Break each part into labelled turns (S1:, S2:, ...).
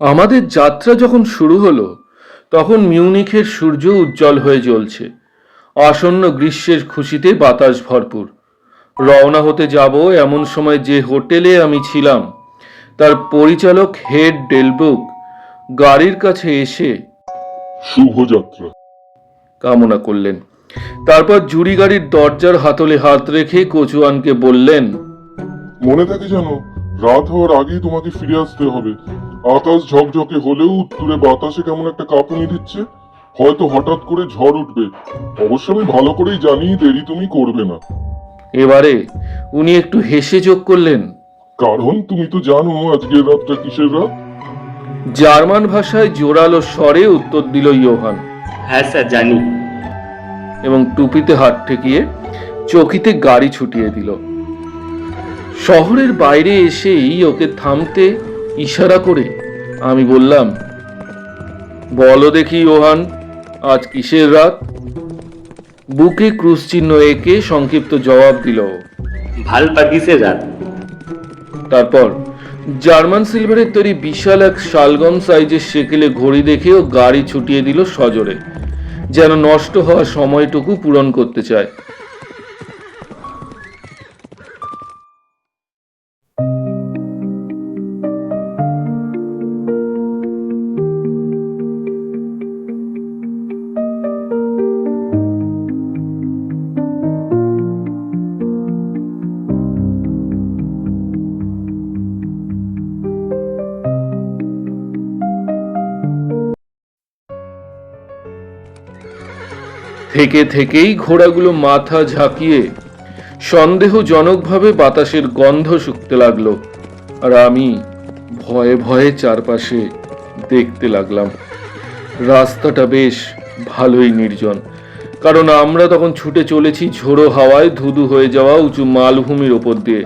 S1: আমাদের যাত্রা যখন শুরু হলো তখন মিউনিখের সূর্য উজ্জ্বল হয়ে জ্বলছে। আসন্ন গ্রীষ্মের খুশিতে বাতাস ভরপুর। রওনা হতে যাব এমন সময় যে হোটেলে আমি ছিলাম তার পরিচালক হেড ডেলবুক গাড়ির কাছে এসে
S2: শুভযাত্রা।
S1: কামনা করলেন। তারপর জুড়ি গাড়ির দরজার হাতলে হাত রেখে কচুয়ানকে বললেন,
S2: মনে থাকে জানো, রাত হওয়ার আগেই তোমাকে ফিরে আসতে হবে। আকাশ ঝকঝকে হলেও উত্তুরে বাতাসে কেমন একটা কাঁপুনি দিচ্ছে। হয়তো হঠাৎ করে ঝড় উঠবে। অবশ্য আমি ভালো করেই জানি দেরি তুমি করবে না।
S1: এবারে উনি একটু হেসে যোগ করলেন,
S2: কারণ তুমি তো জানো আজকের রাতটা কিসের রাত।
S1: জার্মান ভাষায় জোরালো স্বরে উত্তর দিল ইয়োহান
S3: হ্যাঁ স্যার, জানি।
S1: এবং টুপিতে হাত ঠেকিয়ে চকিতে গাড়ি ছুটিয়ে দিল। শহরের বাইরে এসেই ওকে থামতে ইশারা করে আমি বললাম, বলো দেখি ইয়োহান, আজ কিসের রাত? বুকে ক্রুশ চিহ্ন এঁকে সংক্ষিপ্ত জবাব দিল।
S3: ভালপার্কিসের রাত।
S1: তারপর জার্মান সিলভারের তৈরি বিশাল এক শালগম সাইজের সেকেলে ঘড়ি দেখেও গাড়ি ছুটিয়ে দিল সজোরে, যেন নষ্ট হওয়া সময়টুকু পূরণ করতে চায়। থেকে থেকেই ঘোড়াগুলো মাথা ঝাঁকিয়ে সন্দেহজনকভাবে বাতাসের গন্ধ শুকতে লাগলো, আর আমি ভয়ে ভয়ে চারপাশে দেখতে লাগলাম। রাস্তাটা বেশ ভালোই নির্জন, কারণ আমরা তখন ছুটে চলেছি ঝোড়ো হাওয়ায় ধুধু হয়ে যাওয়া উঁচু মালভূমির ওপর দিয়ে।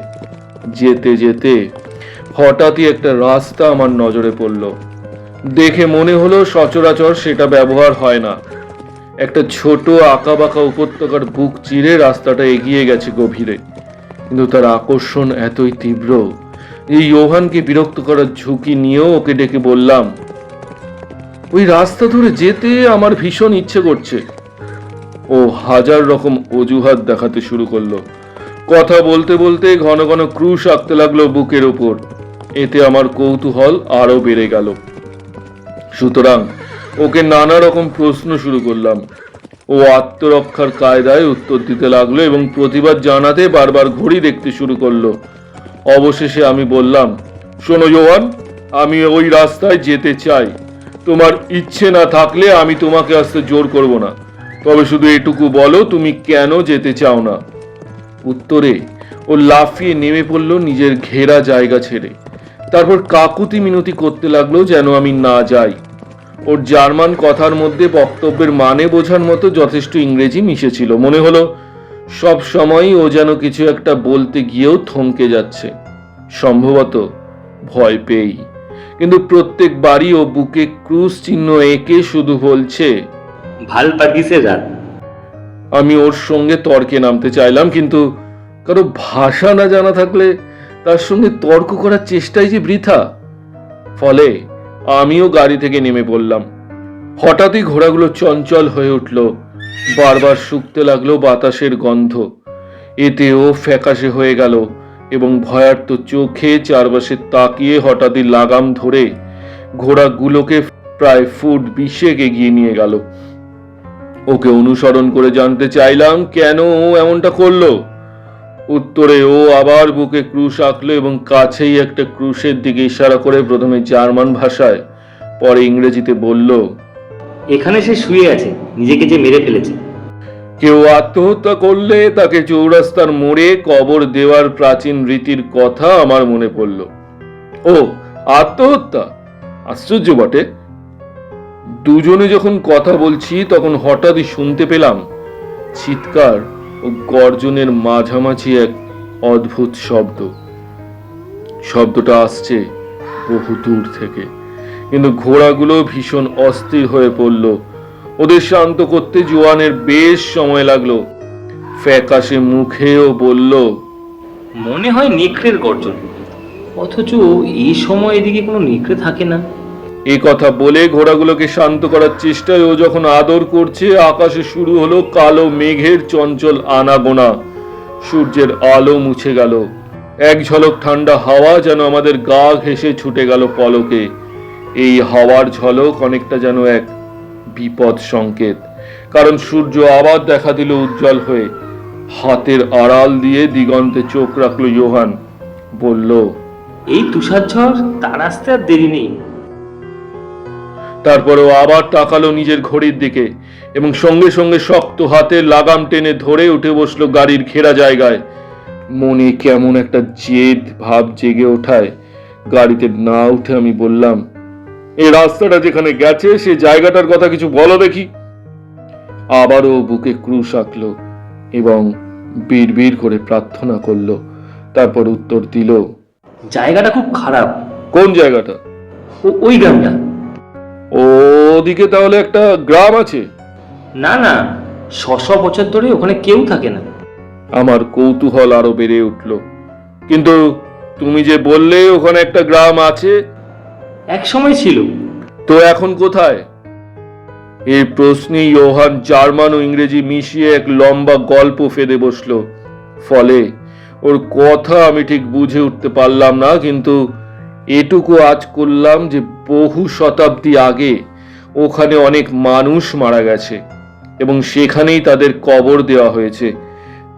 S1: যেতে যেতে হঠাৎই একটা রাস্তা আমার নজরে পড়ল। দেখে মনে হলো সচরাচর সেটা ব্যবহার হয় না। একটা ছোট আঁকাবাঁকা উপত্যকার বুক চিরে রাস্তাটা এগিয়ে গেছে গভীরে, কিন্তু তার আকর্ষণ এতই তীব্র যে ইয়োহানকে বিরক্ত করার ঝুঁকি নিয়েও ওকে ডেকে বললাম, ওই রাস্তা ধরে যেতে আমার ভীষণ ইচ্ছে করছে। ও হাজার রকম অজুহাত দেখাতে শুরু করলো। কথা বলতে বলতে ঘন ঘন ক্রুশ আঁকতে লাগলো বুকের ওপর। এতে আমার কৌতূহল আরো বেড়ে গেল। সুতরাং ওকে নানা রকম প্রশ্ন শুরু করলাম। ও আত্মরক্ষার কায়দায় উত্তর দিতে লাগলো এবং প্রতিবাদ জানাতে বারবার ঘড়ি দেখতে শুরু করলো। অবশেষে আমি বললাম, শোনো ইয়োহান, আমি ওই রাস্তায় যেতে চাই। তোমার ইচ্ছে না থাকলে আমি তোমাকে আসতে জোর করব না, তবে শুধু এটুকু বলো তুমি কেন যেতে চাও না। উত্তরে ও লাফিয়ে নেমে পড়লো নিজের ঘেরা জায়গা ছেড়ে। তারপর কাকুতি মিনতি করতে লাগলো যেন আমি না যাই। ওর জার্মান কথার মধ্যে বক্তব্যের মানে বোঝার মতো যথেষ্ট ইংরেজি মিশেছিল। মনে হলো সব সময়ই ও যেন কিছু একটা বলতে গিয়েও থমকে যাচ্ছে, সম্ভবত ভয় পেয়েই। কিন্তু প্রত্যেকবারই ও বুকে ক্রুশ চিহ্ন এঁকে শুধু বলছে
S3: ভালপার্কিসের রাত।
S1: আমি ওর সঙ্গে তর্কে নামতে চাইলাম, কিন্তু কারো ভাষা না জানা থাকলে তার সঙ্গে তর্ক করার চেষ্টাই যে বৃথা। ফলে আমিও গাড়ি থেকে নেমে পড়লাম। হঠাৎই ঘোড়াগুলো চঞ্চল হয়ে উঠল, বারবার শুকতে লাগলো বাতাসের গন্ধ। এতেও ফ্যাকাশে হয়ে গেল এবং ভয়ার্ত চোখে চারপাশে তাকিয়ে হঠাৎই লাগাম ধরে ঘোড়াগুলোকে প্রায় ফুট 20 এগিয়ে নিয়ে গেল। ওকে অনুসরণ করে জানতে চাইলাম কেন ও এমনটা করলো। উত্তরে ও আবার বুকে ক্রুশ আঁকলো এবং কাছেই একটা ক্রুশের দিকে ইশারা করে প্রথমে জার্মান ভাষায়, পরে ইংরেজিতে বলল,
S3: এখানে সে শুয়ে আছে, নিজেকে যে মেরে ফেলেছে।
S1: কেউ আত্মহত্যা করলে তাকে চৌরাস্তার মোড়ে কবর দেওয়ার প্রাচীন রীতির কথা আমার মনে পড়ল। ও আত্মহত্যা? আশ্চর্য বটে। দুজনে যখন কথা বলছি তখন হঠাৎই শুনতে পেলাম চিৎকার ও গর্জনের মাঝামাঝি এক অদ্ভুত শব্দ। শব্দটা আসছে বহু দূর থেকে, কিন্তু ঘোড়াগুলো ভীষণ অস্থির হয়ে পড়ল। ওদের শান্ত করতে জোয়ানের বেশ সময় লাগলো। ফ্যাকাশে মুখেও বলল,
S3: মনে হয় নেকড়ের গর্জন। অথচ এই সময় এদিকে কোনো নেকড়ে থাকে না।
S1: এ কথা বলে ঘোড়াগুলোকে শান্ত করার চেষ্টায় ও যখন আদর করছে, আকাশে শুরু হলো কালো মেঘের চঞ্চল আনাগোনা। সূর্যের আলো মুছে গেল। এক ঝলক ঠান্ডা হাওয়া যেন আমাদের গা ঘেঁষে ছুটে গেল পলকে। এই হাওয়ার ঝলক অনেকটা যেন এক বিপদ সংকেত, কারণ সূর্য আবার দেখা দিল উজ্জ্বল হয়ে। হাতের আড়াল দিয়ে দিগন্তে চোখ রাখলো ইয়োহান, বলল,
S3: এই তুষারঝড় তার আসতে আর দেরি নেই।
S1: তারপরেও আবার তাকালো নিজের ঘড়ির দিকে এবং সঙ্গে সঙ্গে শক্ত হাতে লাগাম টেনে ধরে উঠে বসলো গাড়ির ঘেরা জায়গায়। মনে কেমন একটা জেদ ভাব জেগে ওঠায় গাড়িতে না উঠে আমি বললাম, এই রাস্তাটা যেখানে গেছে সে জায়গাটার কথা কিছু বলো দেখি। আবারও বুকে ক্রুশ আঁকলো এবং বিড়বিড় করে প্রার্থনা করলো। তারপর উত্তর দিল,
S3: জায়গাটা খুব খারাপ।
S1: কোন জায়গাটা?
S3: ওই গ্রামটা।
S1: ওদিকে তাহলে একটা গ্রাম আছে?
S3: না না, 600 বছর ধরে ওখানে কেউ থাকে না।
S1: আমার কৌতূহল আরো বেড়ে উঠল। কিন্তু তুমি যে বললে ওখানে একটা গ্রাম আছে।
S3: এক সময় ছিল।
S1: তো এখন কোথায়? এই প্রশ্নে ইয়োহান জার্মান ও ইংরেজি মিশিয়ে এক লম্বা গল্প ফেদে বসলো। ফলে ওর কথা আমি ঠিক বুঝে উঠতে পারলাম না, কিন্তু এটুকু আজ করলাম যে বহু শতাব্দী আগে ওখানে অনেক মানুষ মারা গেছে এবং সেখানেই তাদের কবর দেওয়া হয়েছে।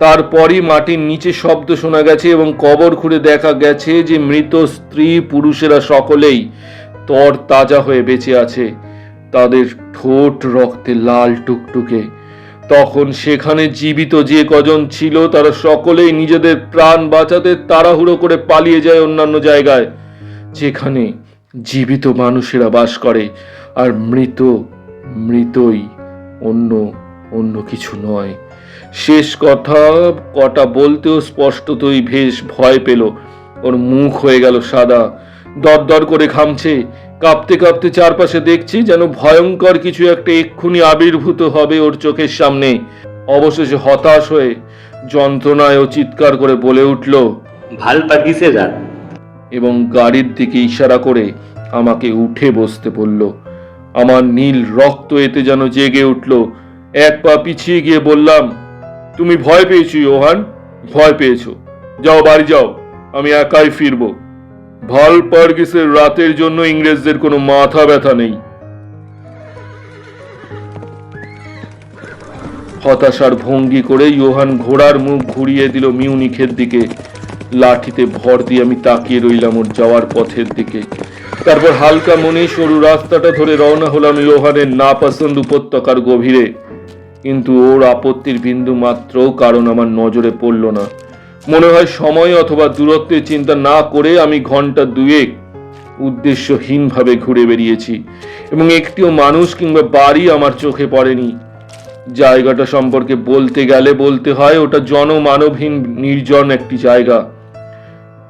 S1: তারপরই মাটির নিচে শব্দ শোনা গেছে এবং কবর খুঁড়ে দেখা গেছে যে মৃত স্ত্রী পুরুষেরা সকলেই তর তাজা হয়ে বেঁচে আছে, তাদের ঠোঁট রক্তে লাল টুকটুকে। তখন সেখানে জীবিত যে কজন ছিল তারা সকলেই নিজেদের প্রাণ বাঁচাতে তাড়াহুড়ো করে পালিয়ে যায় অন্যান্য জায়গায়, যেখানে জীবিত মানুষেরা বাস করে। আর মৃত মৃতই, অন্য অন্য কিছু নয়। শেষ কটা বলতেও স্পষ্টতই বেশ ভয় পেল। ওর মুখ হয়ে গেল সাদা, দরদর করে ঘামছে, কাঁপতে কাঁপতে চারপাশে দেখছি যেন ভয়ঙ্কর কিছু একটা এক্ষুনি আবির্ভূত হবে ওর চোখের সামনে। অবশেষে হতাশ হয়ে যন্ত্রণায় ও চিৎকার করে বলে উঠল,
S3: ভাল পাকিসের রাত।
S1: এবং গাড়ির দিকে ইশারা করে আমাকে উঠে বসতে বলল। আমার নীল রক্ত এতে যেন জেগে উঠল। এক পা পিছিয়ে গিয়ে বললাম, তুমি ভয় পেয়েছো ইয়োহান, ভয় পেয়েছো। যাও বাড়ি যাও, আমি একাই ফিরবো। ভাল পার্গিসের রাতের জন্য ইংরেজদের কোনো মাথা ব্যথা নেই। হতাশার ভঙ্গি করে ইয়োহান ঘোড়ার মুখ ঘুরিয়ে দিল মিউনিখের দিকে। লাঠিতে ভর দিয়ে আমি তাকিয়ে রইলাম ওর যাওয়ার পথের দিকে। তারপর হালকা মনে সরু রাস্তাটা ধরে রওনা হলাম ইয়োহানের নাপসন্দ উপত্যকার গভীরে। কিন্তু ওর আপত্তির বিন্দু মাত্র কারণ আমার নজরে পড়ল না। মনে হয় সময় অথবা দূরত্বের চিন্তা না করে আমি ঘন্টা দুয়েক উদ্দেশ্যহীনভাবে ঘুরে বেরিয়েছি এবং একটিও মানুষ কিংবা বাড়ি আমার চোখে পড়েনি। জায়গাটা সম্পর্কে বলতে গেলে বলতে হয় ওটা জনমানবহীন নির্জন একটি জায়গা।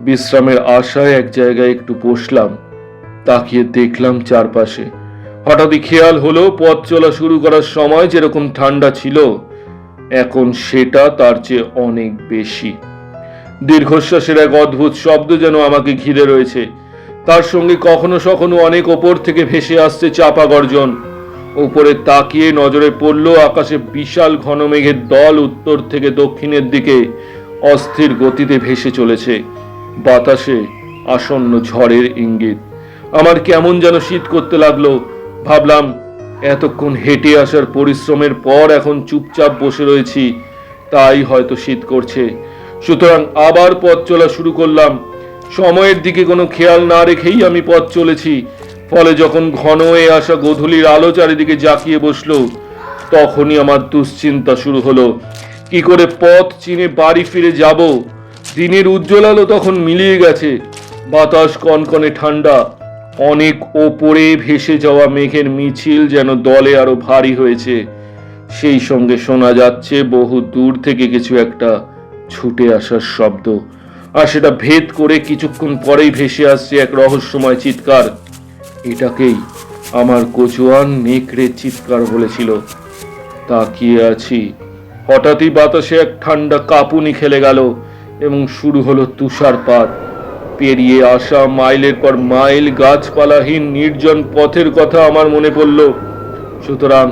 S1: বিশ্রামের আশায় এক জায়গায় একটু বসলাম, তাকিয়ে দেখলাম চারপাশে। হঠাৎই খেয়াল হলো পথ চলা শুরু করার সময় যেরকম ঠান্ডা ছিল, এখন সেটা তার চেয়ে অনেক বেশি। দীর্ঘশ্বাসের এক অদ্ভুত শব্দ যেন আমাকে ঘিরে রয়েছে। তার সঙ্গে কখনো কখনো অনেক ওপর থেকে ভেসে আসছে চাপা গর্জন। উপরে তাকিয়ে নজরে পড়ল আকাশে বিশাল ঘন মেঘের দল উত্তর থেকে দক্ষিণের দিকে অস্থির গতিতে ভেসে চলেছে। বাতাসে আসন্ন ঝড়ের ইঙ্গিত। আমার কেমন যেন শীত করতে লাগলো। ভাবলাম, এতক্ষণ হেঁটে আসার পরিশ্রমের পর এখন চুপচাপ বসে রয়েছি, তাই হয়তো শীত করছে। সুতরাং আবার পথ চলা শুরু করলাম। সময়ের দিকে কোনো খেয়াল না রেখেই আমি পথ চলেছি। ফলে যখন ঘন হয়ে আসা গোধূলির আলো চারিদিকে জাঁকিয়ে বসলো, তখনই আমার দুশ্চিন্তা শুরু হলো। কি করে পথ চিনে বাড়ি ফিরে যাব? দিনের উজ্জ্বল আলো তখন মিলিয়ে গেছে, বাতাস কনকনে ঠান্ডা। অনেক ওপরে ভেসে যাওয়া মেঘের মিছিল যেন দলে আরো ভারী হয়েছে। সেই সঙ্গে শোনা যাচ্ছে বহু দূর থেকে কিছু একটা ছুটে আসার শব্দ, আর সেটা ভেদ করে কিছুক্ষণ পরেই ভেসে আসছে এক রহস্যময় চিৎকার। এটাকেই আমার কচুয়ান নেকড়ে চিৎকার বলেছিল। তাকিয়ে আছি, হঠাৎই বাতাসে এক ঠান্ডা কাঁপুনি খেলে গেল এবং শুরু হলো তুষারপাত। পেরিয়ে আসা মাইলের পর মাইল গাছপালাহীন নির্জন পথের কথা আমার মনে পড়ল। সুতরাং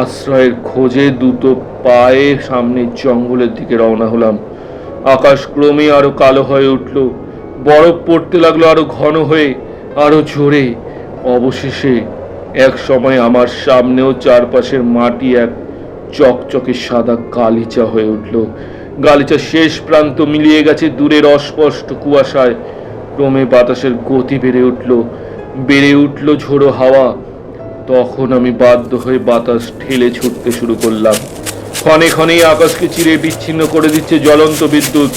S1: আশ্রয়ের খোঁজে দ্রুত পায়ে সামনে জঙ্গলের দিকে রওনা হলাম। আকাশ ক্রমে আরো কালো হয়ে উঠল, বরফ পড়তে লাগলো আরো ঘন হয়ে, আরো জোরে। অবশেষে এক সময় আমার সামনেও চারপাশের মাটি এক চকচকে সাদা গালিচা হয়ে উঠল। গালিচার শেষ প্রান্ত মিলিয়ে গেছে দূরের অস্পষ্ট কুয়াশায়। ক্রমে বাতাসের গতি বেড়ে উঠল ঝোড়ো হাওয়া। তখন আমি বাধ্য হয়ে বাতাস ঠেলে ছুটতে শুরু করলাম। ক্ষণে ক্ষণেই আকাশকে চিরে বিচ্ছিন্ন করে দিচ্ছে জ্বলন্ত বিদ্যুৎ।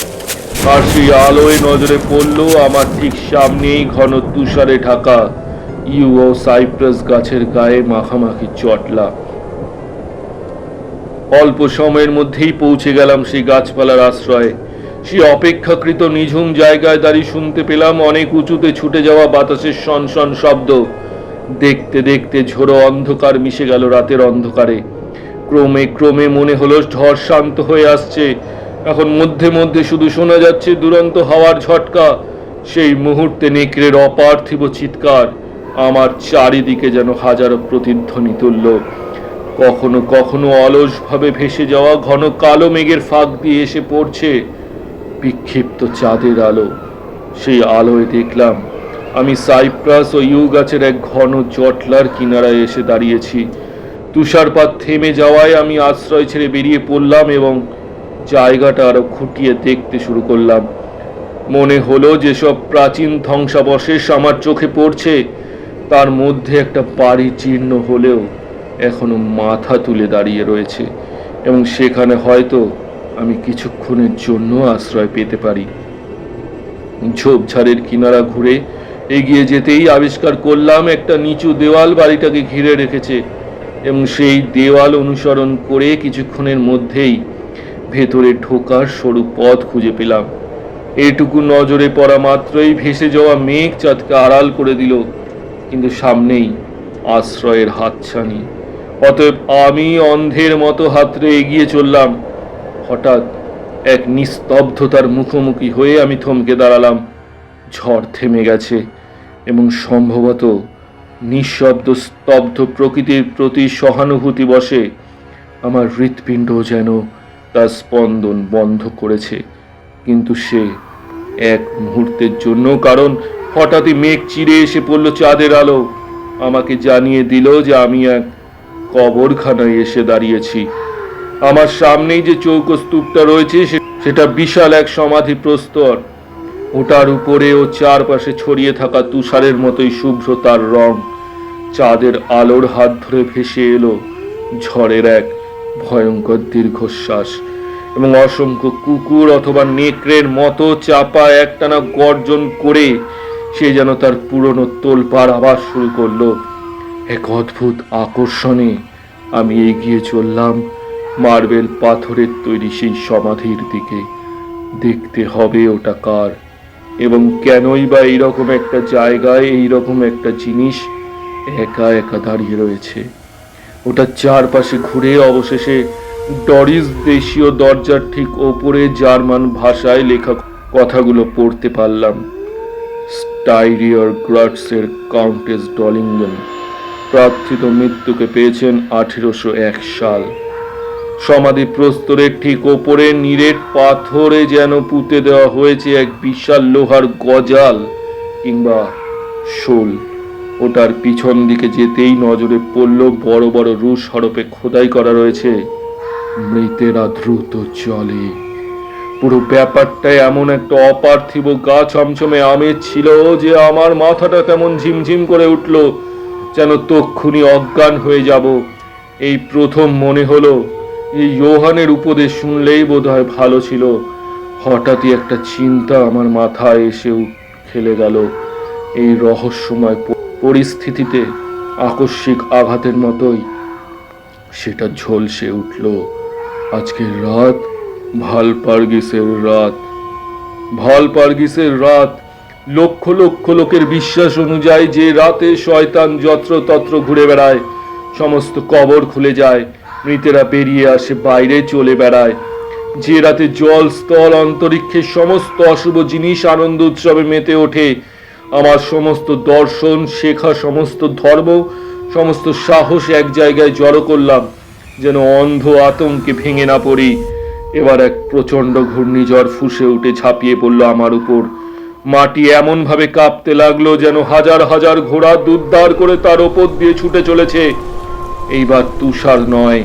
S1: আর সেই আলোয় নজরে পড়ল আমার ঠিক সামনেই ঘন তুষারে ঢাকা ও সাইপ্রাস গাছের গায়ে মাখামাখি চটলা। অল্প সময়ের মধ্যেই পৌঁছে গেলাম সেই গাছপালার আশ্রয়ে। সেই অপেক্ষাকৃত নিঝুম জায়গায় দাঁড়িয়ে শুনতে পেলাম অনেক উঁচুতে ছুটে যাওয়া বাতাসের সনসন শব্দ। দেখতে দেখতে ঝোড়ো অন্ধকার মিশে গেল রাতের অন্ধকারে। ক্রমে ক্রমে মনে হলো ঝড় শান্ত হয়ে আসছে। এখন মধ্যে মধ্যে শুধু শোনা যাচ্ছে দুরন্ত হাওয়ার ঝটকা। সেই মুহূর্তে নেকড়ের অপার্থিব চিৎকার আমার চারিদিকে যেন হাজারো প্রতিধ্বনি তুলল। কখনো কখনো অলসভাবে ভেসে যাওয়া ঘন কালো মেঘের ফাঁক দিয়ে এসে পড়ছে বিক্ষিপ্ত চাঁদের আলো। সেই আলোয় দেখলাম আমি সাইপ্রাস ও ইউ গাছের এক ঘন জটলার কিনারায় এসে দাঁড়িয়েছি। তুষারপাত থেমে যাওয়ায় আমি আশ্রয় ছেড়ে বেরিয়ে পড়লাম এবং জায়গাটা আরো খুঁটিয়ে দেখতে শুরু করলাম। মনে হলো যেসব প্রাচীন ধ্বংসাবশেষ আমার চোখে পড়ছে তার মধ্যে একটা বাড়ি জীর্ণ হলেও এখনো মাথা তুলে দাঁড়িয়ে রয়েছে, এবং সেখানে হয়তো আমি কিছুক্ষণের জন্য আশ্রয় পেতে পারি। ঝোপঝাড়ের কিনারা ঘুরে এগিয়ে যেতেই আবিষ্কার করলাম একটা নিচু দেওয়াল বাড়িটাকে ঘিরে রেখেছে, এবং সেই দেওয়াল অনুসরণ করে কিছুক্ষণের মধ্যেই ভেতরে ঢোকার সরু পথ খুঁজে পেলাম। এটুকু নজরে পড়া মাত্রই ভেসে যাওয়া মেঘ চাঁদকে আড়াল করে দিল, কিন্তু সামনেই আশ্রয়ের হাতছানি। অতএব আমি অন্ধের মতো হাতড়ে এগিয়ে চললাম। হঠাৎ এক নিস্তব্ধতার মুখোমুখি হয়ে আমি থমকে দাঁড়ালাম। ঝড় থেমে গেছে এবং সম্ভবত নিঃশব্দ স্তব্ধ প্রকৃতির প্রতি সহানুভূতি বশে আমার হৃৎপিণ্ড যেন তার স্পন্দন বন্ধ করেছে। কিন্তু সে এক মুহূর্তের জন্য, কারণ হঠাৎই মেঘ চিরে এসে পড়ল চাঁদের আলো, আমাকে জানিয়ে দিল যে আমি এক কবরখানায় এসে দাঁড়িয়েছি। আমার সামনেই যে চৌকো স্তূপটা রয়েছে সেটা বিশাল এক সমাধি প্রস্তর। ওটার উপরে ও চারপাশে ছড়িয়ে থাকা তুষারের মতোই শুভ্র তার রং। চাঁদের আলোর হাত ধরে ভেসে এলো ঝড়ের এক ভয়ঙ্কর দীর্ঘশ্বাস, এবং অসংখ্য কুকুর অথবা নেকড়ের মতো চাপা একটানা গর্জন করে সে যেন তার পুরনো তোলপাড় আবার শুরু করলো। এক অদ্ভুত আকর্ষণে আমি এগিয়ে চললাম মার্বেল পাথরের তৈরি সেই সমাধির দিকে। দেখতে হবে ওটা কার, এবং কেনই বা এইরকম একটা জায়গায় এইরকম একটা জিনিস একা একা দাঁড়িয়ে রয়েছে। ওটা চারপাশে ঘুরে অবশেষে ডরিস দেশীয় দরজার ঠিক ওপরে জার্মান ভাষায় লেখা কথাগুলো পড়তে পারলাম। স্টাইরিয়ার গ্রাটসের কাউন্টেস ডলিঙ্গেন প্রার্থিত মৃত্যুকে পেয়েছেন 1801 সাল। সমাধি প্রস্তরের ঠিক ওপরে নিরেট পাথরে যেন পুঁতে দেওয়া হয়েছে এক বিশাল লোহার গজাল কিংবা শোল। ওটার পিছন দিকে যেতেই নজরে পড়ল বড় বড় রুশ হরফে খোদাই করা রয়েছে, মৃতেরা দ্রুত চলে। পুরো ব্যাপারটা এমন একটা অপার্থিব গা ছমছমে আমেজ ছিল যে আমার মাথাটা তেমন ঝিমঝিম করে উঠল, যেন তক্ষুনি অজ্ঞান হয়ে যাব। এই প্রথম মনে হলো এই ইয়োহানের উপদেশ শুনলেই বোধহয় ভালো ছিল। হঠাৎই একটা চিন্তা আমার মাথায় এসে খেলে গেল। এই রহস্যময় পরিস্থিতিতে আকস্মিক আঘাতের মতোই সেটা ঝলসে উঠল। আজকের রাত ভালপার্গিসের রাত। ভালপার্গিসের রাত, লক্ষ লক্ষ লোকের বিশ্বাস অনুযায়ী যে রাতে শয়তান যত্রতত্র ঘুরে বেড়ায়, সমস্ত কবর খুলে যায়, মৃতেরা বেরিয়ে আসে, বাইরে চলে বেড়ায়। যে রাতে জল স্থল অন্তরিক্ষের সমস্ত অশুভ জিনিস আনন্দ উৎসবে মেতে ওঠে, আমার সমস্ত দর্শন, শেখা সমস্ত ধর্ম, সমস্ত সাহস এক জায়গায় জড়ো করলাম, যেন অন্ধ আতঙ্কে ভেঙে না পড়ি। এবার এক প্রচন্ড ঘূর্ণিঝড় ফুঁসে উঠে ঝাঁপিয়ে পড়ল আমার উপর। মাটি এমন ভাবে কাঁপতে লাগলো যেন হাজার হাজার ঘোড়া দুধদার করে তার ওপর দিয়ে ছুটে চলেছে। এইবার তুষার নয়,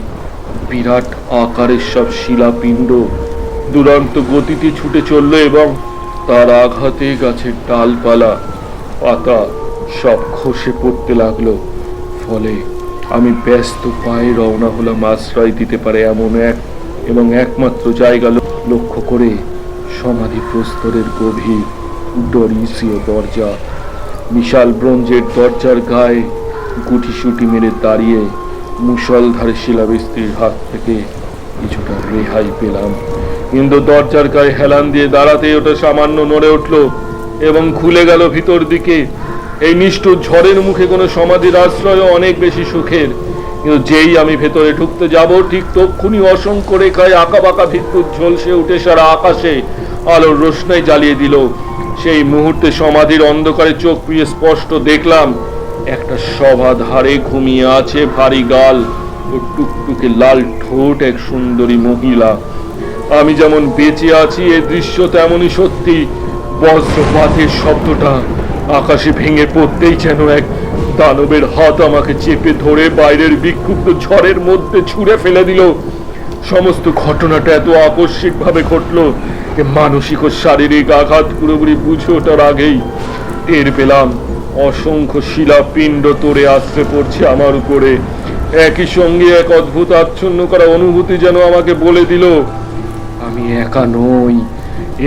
S1: বিরাট আকারের সব শিলাপিণ্ড দুরন্ত গতিতে ছুটে চলল এবং তার আঘাতে গাছের ডালপালা, পাতা সব খসে পড়তে লাগলো। ফলে আমি ব্যস্ত পায়ে রওনা হলাম আশ্রয় দিতে পারে এমন এক এবং একমাত্র জায়গা লক্ষ্য করে, সমাধি প্রস্তরের গভীর ডরিসীয় দরজা। বিশাল ব্রোঞ্জের দরজার গায়ে গুটিসুটি মেরে দাঁড়িয়ে মুষলধারে শিলাবৃষ্টির হাত থেকে কিছুটা রেহাই পেলাম, কিন্তু দরজার গায়ে হেলান দিয়ে দাঁড়াতে ওটা সামান্য নড়ে উঠল এবং খুলে গেল ভিতর দিকে। এই নিষ্ঠুর ঝড়ের মুখে কোনো সমাধির আশ্রয় অনেক বেশি সুখের, কিন্তু যেই আমি ভেতরে ঢুকতে যাব ঠিক তক্ষুনি অসংখ্য রেখায় আঁকা বাঁকা ভিত্তুর ঝলসে উঠে সারা আকাশে আলোর রোশনাই জ্বালিয়ে দিল। সেই মুহূর্তে সমাধির অন্ধকারে চোখ পিয়ে স্পষ্ট দেখলাম একটা সভাধারে ঘুমিয়ে আছে ভারী গাল ও টুকটুকে লাল ঠোঁট এক সুন্দরী মহিলা। আমি যেমন বেঁচে আছি এ দৃশ্য তেমনই সত্যি। বজ্রপাতের শব্দটা আকাশে ভেঙে পড়তেই যেন এক দানবের হাত আমাকে চেপে ধরে বাইরের বিক্ষুব্ধ ঝড়ের মধ্যে ছুঁড়ে ফেলে দিল। সমস্ত ঘটনাটা এত আকস্মিক ভাবে ঘটলো যে মানসিক ও শারীরিক আঘাত পুরোপুরি বুঝে ওঠার আগেই টের পেলাম অসংখ্য শিলাপিণ্ড তোড়ে আসতে পড়ছে আমার উপরে। একই সঙ্গে এক অদ্ভুত আচ্ছন্ন করা অনুভূতি যেন আমাকে বলে দিল আমি একা নই।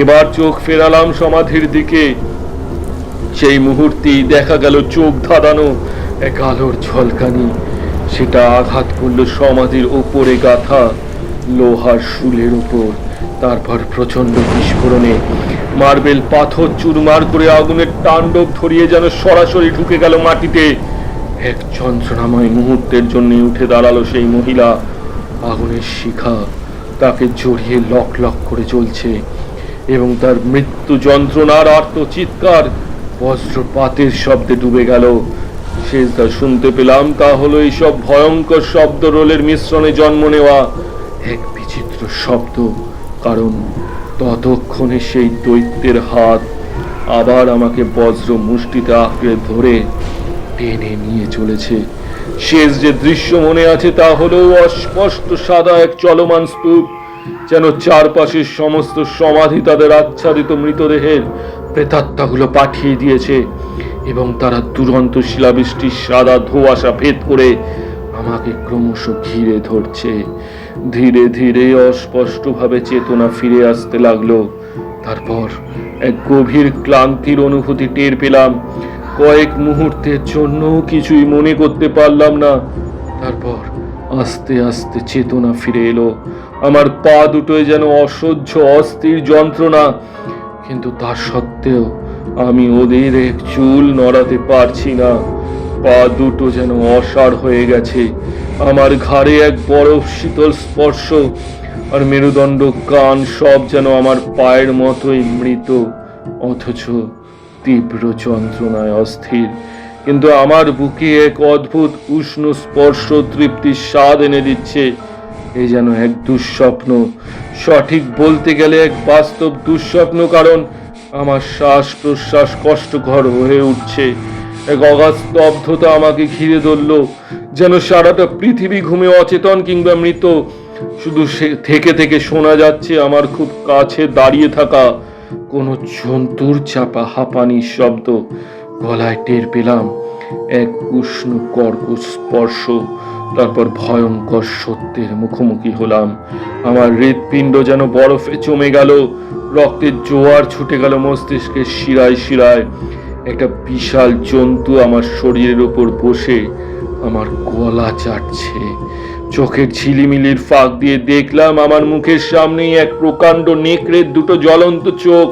S1: এবার চোখ ফেরালাম সমাধির দিকে। সেই মুহূর্তেই দেখা গেল চোখ ধাঁধানো এক আলোর ঝলকানি। সেটা আঘাত করল সমাধির ওপরে গাঁথা লোহার শুলের উপর। তারপর প্রচন্ড বিস্ফোরণে মার্বেল পাথর চুরমার করে আগুনের তাণ্ডব ধরিয়ে যেন সরাসরি ঢুকে গেল মাটিতে। এক যন্ত্রণাময় মুহূর্তের জন্য উঠে দাঁড়ালো সেই মহিলা। আগুনের শিখা তাকে জড়িয়ে লক লক করে জ্বলছে এবং তার মৃত্যু যন্ত্রণার আর্ত চিৎকার বজ্রপাতের শব্দে ডুবে গেল। শেষ যা শুনতে পেলাম তা হলো এইসব ভয়ঙ্কর শব্দ রোলের মিশ্রণে জন্ম নেওয়া এক বিচিত্র শব্দ, কারণ ততক্ষণে সেই দৈত্যের হাত আবার আমাকে বজ্র মুষ্টিতে আঁকড়ে ধরে টেনে নিয়ে চলেছে। শেষ যে দৃশ্য মনে আছে তা হলো অস্পষ্ট সাদা এক চলমান স্তূপ, যেন চারপাশের সমস্ত সমাধি তাদের আচ্ছাদিত মৃতদেহের প্রেতাত্মাগুলো পাঠিয়ে দিয়েছে এবং তারা দুরন্ত শিলাবৃষ্টির সাদা ধোঁয়াশা ভেদ করে আমাকে ক্রমশ ঘিরে ধরছে। ধীরে ধীরে অস্পষ্টভাবে চেতনা ফিরে আসতে লাগলো। তারপর এক গভীর ক্লান্তির অনুভূতি টের পেলাম। কয়েক মুহূর্তের জন্য কিছুই মনে করতে পারলাম না। তারপর আস্তে আস্তে চেতনা ফিরে এলো। আমার পা দুটোয় যেন অসহ্য অস্থির যন্ত্রণা, কিন্তু তা সত্ত্বেও আমি ওদের এক চুল নড়াতে পারছি না। পা দুটো যেন অসাড় হয়ে গেছে। আমার ঘাড়ে এক বরফ শীতল স্পর্শ, আর মেরুদণ্ড কান সব যেন আমার পায়ের মতোই মৃত, অথচ তীব্র যন্ত্রণায় অস্থির। কিন্তু আমার বুকে এক অদ্ভুত উষ্ণ স্পর্শ তৃপ্তির স্বাদ এনে দিচ্ছে। এই যেন এক দুঃস্বপ্ন, সঠিক বলতে গেলে এক বাস্তব দুঃস্বপ্ন, কারণ আমার শ্বাস প্রশ্বাস কষ্টকর হয়ে উঠছে। এক অগাধ স্তব্ধতা আমাকে ঘিরে ধরল, যেন সারাটা পৃথিবী ঘুমে অচেতন কিংবা মৃত। শুধু থেকে থেকে শোনা যাচ্ছে আমার খুব কাছে দাঁড়িয়ে থাকা কোনো জন্তুর চাপা হাঁপানির শব্দ। গলায় টের পেলাম এক উষ্ণ কর্কশ স্পর্শ। তারপর ভয়ঙ্কর সত্যের মুখোমুখি হলাম। আমার হৃৎপিণ্ড যেন বরফে জমে গেল, রক্তের জোয়ার ছুটে গেল মস্তিষ্কের শিরায় শিরায়। একটা বিশাল জন্তু আমার শরীরের উপর বসে আমার গলা চাটছে। চোখের ঝিলিমিলির ফাঁক দিয়ে দেখলাম আমার মুখের সামনেই এক প্রকাণ্ড নেকড়ের দুটো জ্বলন্ত চোখ।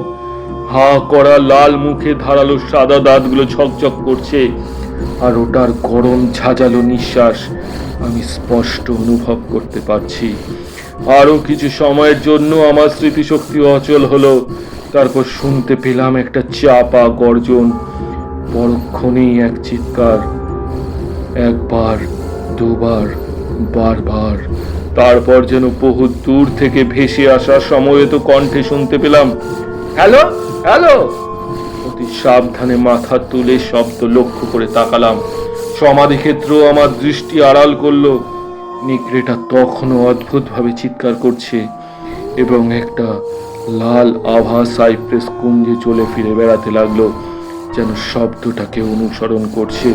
S1: হা করা লাল মুখে ধারালো সাদা দাঁতগুলো ঝকঝক করছে, আর ওটার গরম ঝাঁঝালো নিঃশ্বাস আমি স্পষ্ট অনুভব করতে পারছি। আরো কিছু সময়ের জন্য আমার স্মৃতিশক্তি অচল হলো। তারপর শুনতে পেলাম একটা চাপা গর্জন, পরক্ষণেই এক চিৎকার, একবার, দুবার, বারবার। তারপর যেন বহু দূর থেকে ভেসে আসা সমবেত কণ্ঠে শুনতে পেলাম, হ্যালো, হ্যালো। অতি সাবধানে মাথা তুলে শব্দ লক্ষ্য করে তাকালাম। সমাধিক্ষেত্র আমার দৃষ্টি আড়াল করলো। নেকড়েটা তখনও অদ্ভুতভাবে চিৎকার করছে এবং একটা লাল আভা সাইপ্রেস কুঞ্জে চলে ফিরে বেড়াতে লাগলো, যেন শব্দটাকে অনুসরণ করছে।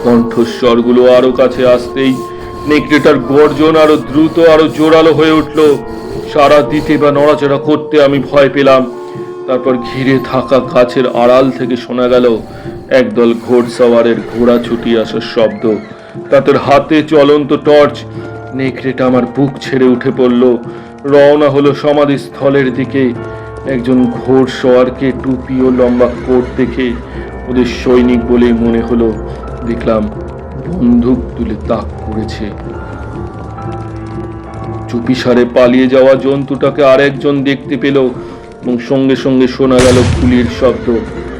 S1: কণ্ঠস্বরগুলো আরো কাছে আসতেই নেকড়েটার গর্জন আরো দ্রুত, আরো জোরালো হয়ে উঠল। সাড়া দিতে বা নড়াচড়া করতে আমি ভয় পেলাম। তারপর ঘিরে থাকা গাছের আড়াল থেকে শোনা গেল একদল ঘোড়সওয়ারের ঘোড়া ছুটিয়ে আসার শব্দ, তাদের হাতে চলন্ত টর্চ। নেকড়েটা আমার বুক ছেড়ে উঠে পড়ল, রওনা হলো সমাধিস্থলের দিকে। একজন ঘোড়সওয়ারকে টুপি ও লম্বা কোট দেখে ওদের সৈনিক বলে মনে হলো। দেখলাম বন্দুক তুলে তাক করেছে। চুপিসারে পালিয়ে যাওয়া জন্তুটাকে আরেকজন দেখতে পেল এবং সঙ্গে সঙ্গে শোনা গেল গুলির শব্দ।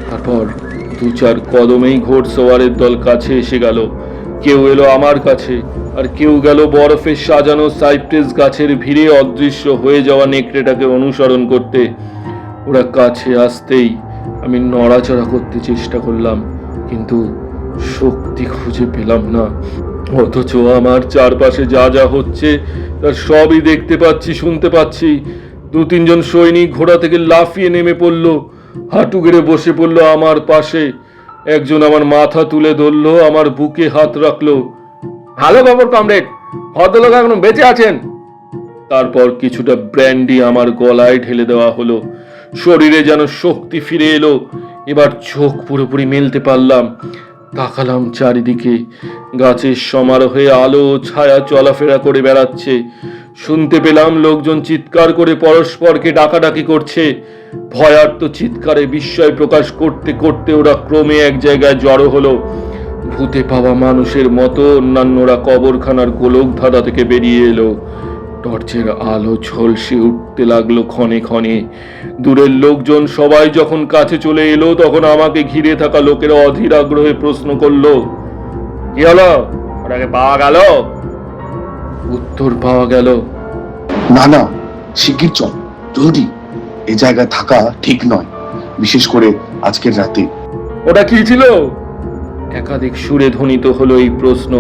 S1: তারপর দু চার কদমেই ঘোড়সওয়ারের দল কাছে এসে গেল। কেউ এলো আমার কাছে, আর কেউ গেল বরফে সাজানো সাইপ্রেস গাছের ভিড়ে অদৃশ্য হয়ে যাওয়া নেকড়েটাকে অনুসরণ করতে। ওরা কাছে আসতেই আমি নড়াচড়া করতে চেষ্টা করলাম, কিন্তু শক্তি খুঁজে পেলাম না। অথচ আমার চারপাশে যা যা হচ্ছে তার সবই দেখতে পাচ্ছি, শুনতে পাচ্ছি। দু তিনজন সৈনিক ঘোড়া থেকে লাফিয়ে নেমে পড়ল, হাঁটু গেড়ে বসে পড়ল আমার পাশে। একজন আমার মাথা তুলে ধরলো, আমার বুকে হাত রাখলো। ভালো খবর কমরেড, ভদ্রলোক এখনো বেঁচে আছেন। তারপর কিছুটা ব্র্যান্ডি আমার গলায় ঢেলে দেওয়া হলো। শরীরে যেন শক্তি ফিরে এলো। এবার চোখ পুরোপুরি মেলতে পারলাম। তাকালাম চারিদিকে, গাছের সমারোহে আলো ও ছায়া চলাফেরা করে বেড়াচ্ছে। শুনতে পেলাম লোকজন চিৎকার করে পরস্পরকে ডাকাডাকি করছে। ভয়ার্ত চিৎকারে বিস্ময় প্রকাশ করতে করতে ওরা ক্রমে এক জায়গায় জড়ো হলো। ভূতে পাওয়া মানুষের মতো অন্যান্যরা কবরখানার গোলক ধাঁধা থেকে বেরিয়ে এলো। টর্চের আলো ঝলসে উঠতে লাগলো ক্ষণে ক্ষণে। দূরের লোকজন সবাই যখন কাছে চলে এলো, তখন আমাকে ঘিরে থাকা লোকেরা অধীর আগ্রহে প্রশ্ন করলো, কি হলো, ওটাকে পাওয়া গেল? উত্তর পাওয়া গেল,
S4: না না, শিগগির চল, জলদি। এই জায়গায় থাকা ঠিক নয়, বিশেষ করে আজকের রাতে।
S1: ওটা কি ছিল? একাধিক সুরে ধ্বনিত হলো এই প্রশ্ন।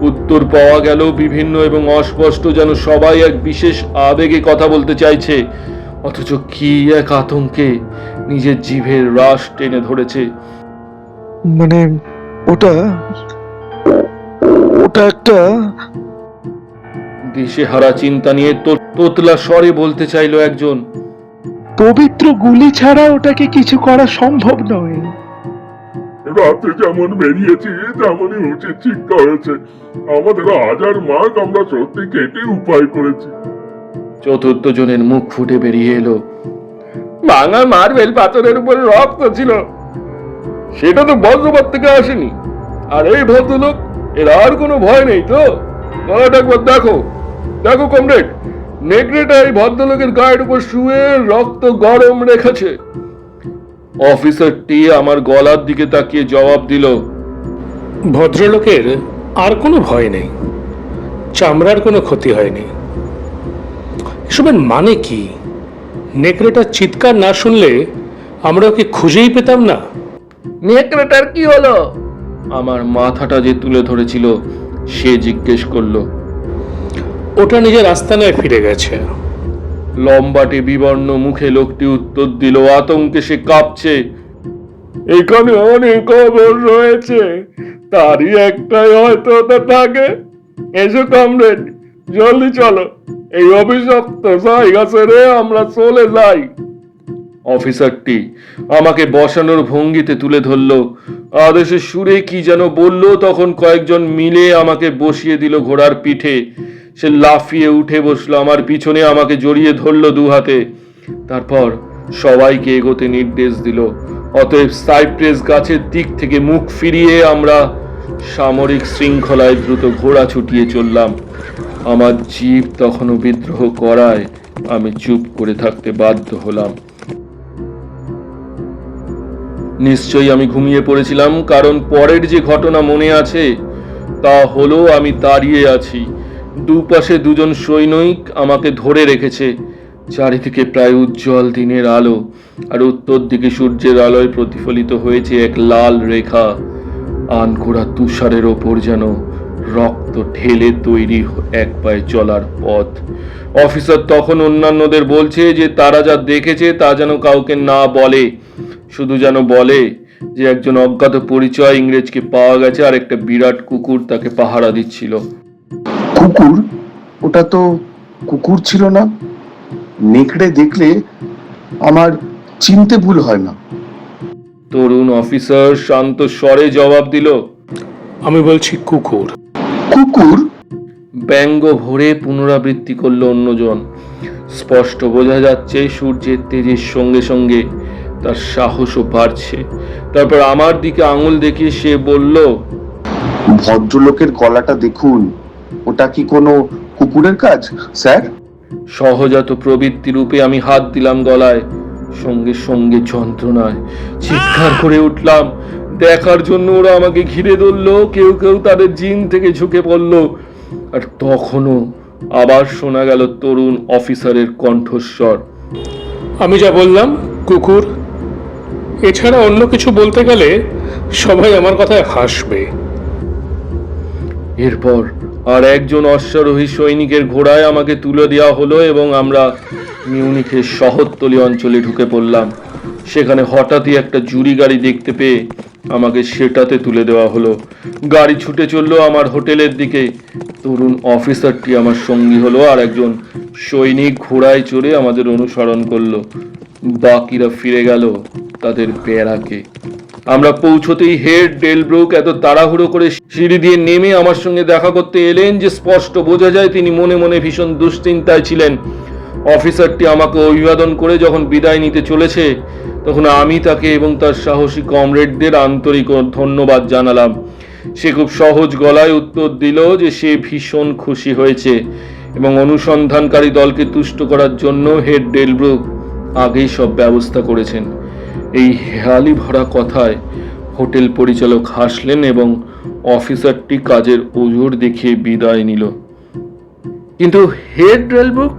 S1: উত্তর পাওয়া গেল বিভিন্ন এবং অস্পষ্ট, যেন সবাই এক বিশেষ আবেগে কথা বলতে চাইছে, অথচ কি এক আতঙ্কে নিজের জিভের রাশ টেনে ধরেছে।
S5: মানে ওটা ওটা একটা
S1: দিশেহারা চিন্তা নিয়ে তোতলা স্বরে বলতে চাইলো একজন,
S5: পবিত্র গুলি ছাড়া ওটাকে কিছু করা সম্ভব নয়।
S2: রাতে যেমন বেরিয়েছি তেমনই উচিত শিক্ষা হয়েছে। আমাদের হাজার মার্ক আমরা সত্যি কেটে উপায় করেছি।
S1: চতুর্থ জনের মুখ ফুটে বেরিয়ে এলো, ভাঙা মার্বেল পাথরের উপরে রক্ত ছিল, সেটা তো বজ্রপাত থেকে আসেনি। আর এই ভদ্রলোক, এর আর কোনো ভয় নেই তো? গলাটা একবার দেখো, দেখো কমরেড, নেকড়েটা এই ভদ্রলোকের গায়ের উপর শুয়ে রক্ত গরম রেখেছে। অফিসারটি আমার গলার দিকে তাকিয়ে জবাব দিল,
S6: ভদ্রলোকের আর কোনো ভয় নেই, চামড়ার কোনো ক্ষতি হয়নি। এসবের মানে কি? নেকড়েটার চিৎকার না শুনলে আমরা ওকে খুঁজেই পেতাম না।
S1: নেকড়েটার কি হলো? আমার মাথাটা যে তুলে ধরেছিল সে জিজ্ঞেস করলো।
S6: ওটা নিজের আস্তানায় ফিরে গেছে।
S1: লম্বাটে বিবর্ণ মুখে লোকটি উত্তর দিল, আতঙ্কে সে কাঁপছে। এখানে অনেক খবর রয়েছে, তারই একটাই হয়তো ওটা থাকে। এসো কমরেড, জলদি চলো, এই অভিশপ্ত জায়গা ছেড়ে আমরা চলে যাই। অফিসারটি আমাকে বসানোর ভঙ্গিতে তুলে ধরলো, আদেশের সুরে কি যেন বলল। তখন কয়েকজন মিলে আমাকে বসিয়ে দিল ঘোড়ার পিঠে। সে লাফিয়ে উঠে বসলো আমার পিছনে, আমাকে জড়িয়ে ধরলো দু হাতে। তারপর সবাইকে এগোতে নির্দেশ দিল। অতএব সাইপ্রেস গাছের দিক থেকে মুখ ফিরিয়ে আমরা সামরিক শৃঙ্খলায় দ্রুত ঘোড়া ছুটিয়ে চললাম। আমার জীব তখনও বিদ্রোহ করায় আমি চুপ করে থাকতে বাধ্য হলাম। নিশ্চয়ই আমি ঘুমিয়ে পড়েছিলাম, কারণ পরের যে ঘটনা মনে আছে তা হলো আমি দাঁড়িয়ে আছি, দুপাশে দুজন সৈনিক আমাকে ধরে রেখেছে। চারিদিকে প্রায় উজ্জ্বল দিনের আলো, আর উত্তর দিকে সূর্যের আলোয় প্রতিফলিত হয়েছে এক লাল রেখা। আনকোড়া তুষারের ওপর যেন রক্ত ঢেলে তৈরি এক পায়ে চলার পথ। অফিসার তখন অন্যান্যদের বলছে যে তারা যা দেখেছে তা যেন কাউকে না বলে, শুধু যেন বলে যে একজন অজ্ঞাত পরিচয় ইংরেজকে পাওয়া গেছে আর একটা বিরাট কুকুর তাকে পাহারা দিচ্ছিল।
S4: কুকুর? ওটা তো কুকুর ছিল না। নেকড়ে দেখলে আমার চিনতে ভুল হয় না।
S1: তরুণ অফিসার শান্ত স্বরে জবাব দিল,
S6: আমি বলছি কুকুর।
S4: কুকুর?
S1: ব্যঙ্গ ভরে পুনরাবৃত্তি করলো অন্যজন। স্পষ্ট বোঝা যাচ্ছে সূর্যের তেজের সঙ্গে সঙ্গে তার সাহসও বাড়ছে। তারপর আমার দিকে আঙুল দেখিয়ে সে বলল,
S4: ভদ্রলোকের গলাটা দেখুন, ওটা কি কোনো কুকুরের কাজ স্যার?
S1: সহজাত প্রবৃত্তি রূপে আমি হাত দিলাম গলায়, সঙ্গে সঙ্গে যন্ত্রণায় চিৎকার করে উঠলাম। দেখার জন্য ওরা আমাকে ঘিরে ধরলো, কেউ কেউ তাদের জিন থেকে ঝুঁকে পড়লো। আর তখনও আবার শোনা গেল তরুণ অফিসারের কণ্ঠস্বর,
S6: আমি যা বললাম কুকুর, এছাড়া অন্য কিছু বলতে গেলে সবাই আমার কথায় হাসবে।
S1: এরপর আর একজন অশ্বারোহী সৈনিকের ঘোড়ায় আমাকে তুলে দেওয়া হলো এবং আমরা মিউনিখের শহরতলি অঞ্চলে ঢুকে পড়লাম। সেখানে হঠাৎই একটা জুরি গাড়ি দেখতে পেয়ে আমাকে সেটাতে তুলে দেওয়া হলো। গাড়ি ছুটে চললো আমার হোটেলের দিকে। তরুণ অফিসারটি আমার সঙ্গী হলো, আর একজন সৈনিক ঘোড়ায় চড়ে আমাদের অনুসরণ করলো। বাকিরা ফিরে গেল তাদের ব্যারাকে। আমরা পৌঁছতেই হেড ডেলব্রুক এত তাড়াহুড়ো করে সিঁড়ি দিয়ে নেমে আমার সঙ্গে দেখা করতে এলেন যে স্পষ্ট বোঝা যায় তিনি মনে মনে ভীষণ দুশ্চিন্তায় ছিলেন। অফিসারটি আমাকে অভিবাদন করে যখন বিদায় নিতে চলেছে, তখন আমি তাকে এবং তার সাহসী কমরেডদের আন্তরিক ধন্যবাদ জানালাম। সে খুব সহজ গলায় উত্তর দিল যে সে ভীষণ খুশি হয়েছে এবং অনুসন্ধানকারী দলকে তুষ্ট করার জন্য হেড ডেলব্রুক আগেই সব ব্যবস্থা করেছেন। এই হেয়ালি ভরা কথায় হোটেল পরিচালক হাসলেন এবং অফিসারটি কাজের ওজোর দেখিয়ে বিদায় নিল। কিন্তু হেড ডেলব্রুক,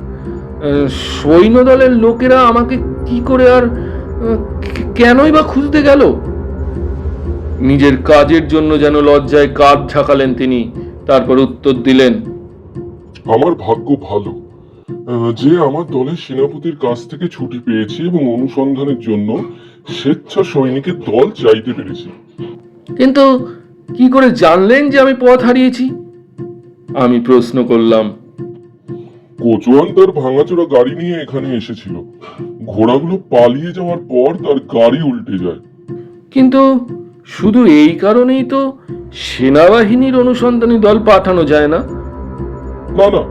S1: সৈন্যদলের লোকেরা আমাকে কি করে আর কেনই বা খুঁজতে গেল? নিজের কাজের জন্য যেন লজ্জায় কাঁধ ঝাঁকালেন তিনি। তারপর উত্তর দিলেন,
S2: আমার ভাগ্য ভালো যে আমার দলের সেনাপতির কাছ থেকে ছুটি পেয়েছি এবং অনুসন্ধানের জন্য স্বেচ্ছা সৈনিকের দল চাইতে পেরেছি।
S1: কিন্তু কি করে জানলেন যে আমি পথ হারিয়েছি? আমি প্রশ্ন করলাম।
S2: কোচওয়ান তার ভাঙাচোরা গাড়ি নিয়ে এখানে এসেছিল। ঘোড়াগুলো পালিয়ে যাওয়ার পর তার গাড়ি উল্টে যায়।
S1: কিন্তু শুধু এই কারণেই তো সেনাবাহিনীর অনুসন্ধানী দল পাঠানো যায় না?
S2: না না,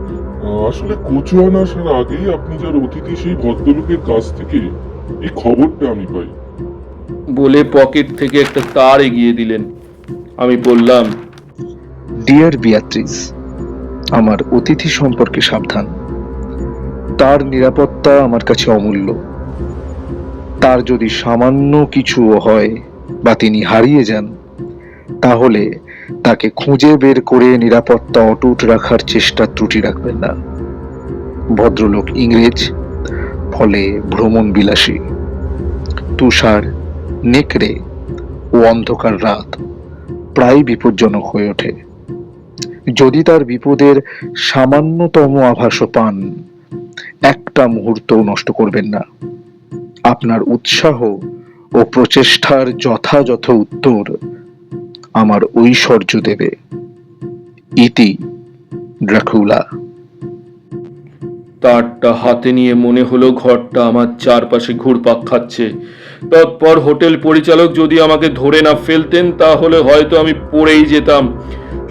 S2: আসলে কোচওয়ান আসার আগেই আপনি যার অতিথি সেই ভদ্রলোকের কাছ থেকে এই খবরটা আমি পাই।
S1: বলে পকেট থেকে একটা তার এগিয়ে দিলেন। আমি বললাম,
S5: ডিয়ার বিয়াত্রিস, আমার অতিথি সম্পর্কে সাবধান। তার নিরাপত্তা আমার কাছে অমূল্য। তার যদি সামান্য কিছু হয় বা তিনি হারিয়ে যান, তাহলে তাকে খুঁজে বের করে নিরাপত্তা অটুট রাখার চেষ্টা ত্রুটি রাখবেন না। ভদ্রলোক ইংরেজ, ফলে ভ্রমণ বিলাসী। তুষার, নেকড়ে ও অন্ধকার রাত প্রায় বিপজ্জনক হয়ে ওঠে। যদি তার বিপদের সামান্যতম আভাসও পান, একটা মুহূর্তও নষ্ট করবেন না। আপনার উৎসাহ ও প্রচেষ্টার যথাযথ উত্তর আমার ঐশ্বর্য দেবে। ইতি ড্রাকুলা।
S1: তারটা হাতে নিয়ে মনে হলো ঘরটা আমার চারপাশে ঘুরপাক খাচ্ছে। তৎপর হোটেল পরিচালক যদি আমাকে ধরে না ফেলতেন, তাহলে হয়তো আমি পড়েই যেতাম।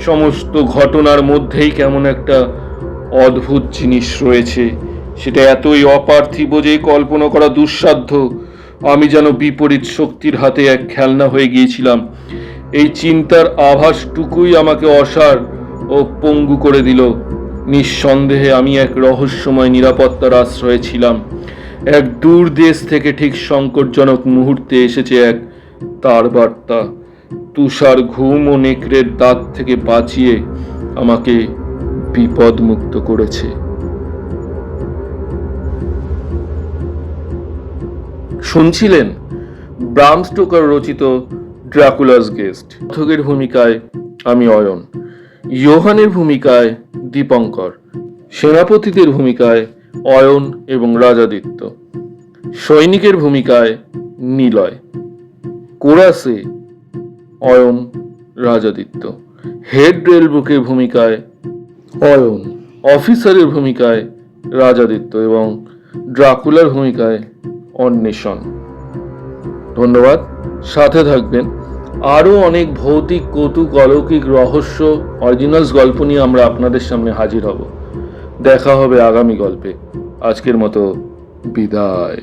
S1: সমস্ত ঘটনার মধ্যেই কেমন একটা অদ্ভুত জিনিস রয়েছে, সেটা এতই অপার্থিব যে কল্পনা করা দুঃসাধ্য। আমি যেন বিপরীত শক্তির হাতে এক খেলনা হয়ে গিয়েছিলাম। এই চিন্তার আভাসটুকুই আমাকে অসাড় ও পঙ্গু করে দিল। নিঃসন্দেহে আমি এক রহস্যময় নিরাপত্তার আশ্রয়ে ছিলাম। এক দূর দেশ থেকে ঠিক সংকটজনক মুহূর্তে এসেছে এক তার বার্তা। তুষার ঘুম ও নেকড়ের দাঁত থেকে বাঁচিয়ে আমাকে বিপদমুক্ত করেছে। শুনছিলেন ব্রাম স্টোকার রচিত ড্রাকুলাস গেস্ট। কথকের ভূমিকায় আমি অয়ন, ইয়োহানের ভূমিকায় দীপঙ্কর, সেনাপতিদের ভূমিকায় অয়ন এবং রাজাদিত্য, সৈনিকের ভূমিকায় নিলয়, কোরাসে অয়ন, রাজাদিত্য, হেড রেলবুকের ভূমিকায় অয়ন, অফিসারের ভূমিকায় রাজাদিত্য এবং ড্রাকুলার ভূমিকায় অন্বেষণ। ধন্যবাদ, সাথে থাকবেন। আরও অনেক ভৌতিক, কৌতুক, অলৌকিক, রহস্য, অরিজিনালস গল্প নিয়ে আমরা আপনাদের সামনে হাজির হব। দেখা হবে আগামী গল্পে। আজকের মতো বিদায়।